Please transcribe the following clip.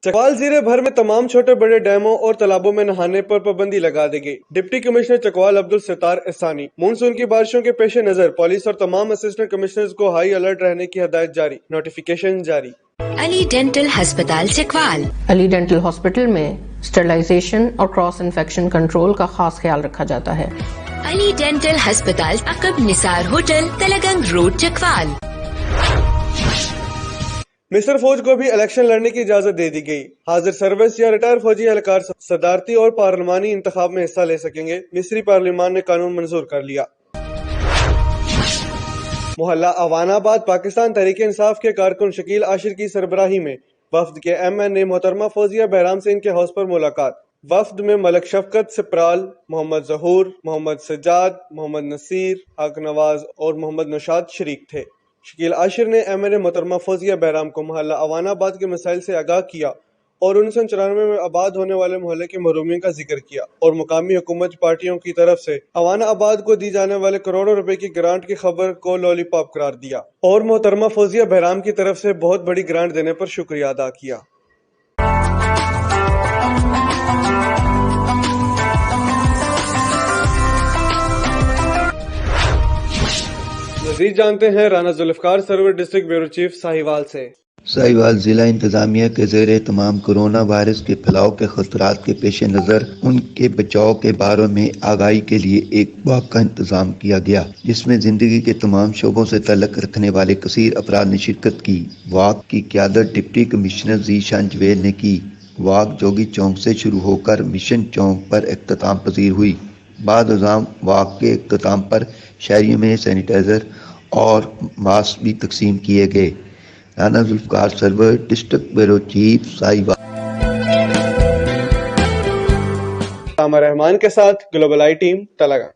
چکوال ضلع بھر میں تمام چھوٹے بڑے ڈیموں اور تالابوں میں نہانے پر پابندی لگا دی گئی۔ Deputy commissioner Chakwal Abdul Sattar Ahsani. Monsoon کی بارشوں کے پیش نظر پولیس اور تمام اسسٹنٹ کمشنرز کو ہائی الرٹ رہنے کی ہدایت جاری، نوٹیفیکیشن جاری۔ علی ڈینٹل ہسپتال چکوال۔ علی ڈینٹل ہاسپٹل میں اسٹرلائزیشن اور کراس انفیکشن کنٹرول کا خاص خیال رکھا جاتا ہے۔ علی ڈینٹل ہسپتال عقب نثار ہوٹل تلگنگ روڈ چکوال۔ مصر فوج کو بھی الیکشن لڑنے کی اجازت دے دی گئی۔ حاضر سروس یا ریٹائر فوجی اہلکار صدارتی اور پارلیمانی انتخاب میں حصہ لے سکیں گے۔ مصری پارلیمان نے قانون منظور کر لیا۔ محلہ اوان آباد پاکستان تحریک انصاف کے کارکن شکیل عاشر کی سربراہی میں وفد کے MNA محترمہ فوزیہ بہرام سے ان کے ہاؤس پر ملاقات۔ وفد میں ملک شفقت سپرال، محمد ظہور، محمد سجاد، محمد نصیر، حق نواز اور محمد نشاد شریک تھے۔ شکیل عاشر نے MNA محترمہ فوزیہ بہرام کو محلہ اوان آباد کے مسائل سے آگاہ کیا اور 1994 میں آباد ہونے والے محلے کی محرومیوں کا ذکر کیا اور مقامی حکومت پارٹیوں کی طرف سے اوان آباد کو دی جانے والے کروڑوں روپے کی گرانٹ کی خبر کو لولی پاپ قرار دیا اور محترمہ فوزیہ بہرام کی طرف سے بہت بڑی گرانٹ دینے پر شکریہ ادا کیا۔ مزید جانتے ہیں رانا ذوالفقار سرور ڈسٹرکٹ بیورو چیف ساہیوال سے۔ ساہیوال ضلع انتظامیہ کے زیر اہتمام کورونا وائرس کے پھیلاؤ کے خطرات کے پیش نظر ان کے بچاؤ کے بارے میں آگاہی کے لیے ایک واک کا انتظام کیا گیا، جس میں زندگی کے تمام شعبوں سے تعلق رکھنے والے کثیر افراد نے شرکت کی۔ واک کی قیادت ڈپٹی کمشنر ذیشان جویل نے کی۔ واک جوگی چوک سے شروع ہو کر مشن چوک پر اختتام پذیر ہوئی۔ بعد ازاں واک کے اختتام پر شہریوں میں سینیٹائزر اور ماسک بھی تقسیم کیے گئے۔ رانا ذوالفقار سرور ڈسٹرکٹ بیورو چیف ساہیوال۔ عامر رحمان کے ساتھ گلوبل آئی ٹیم تلگنگ۔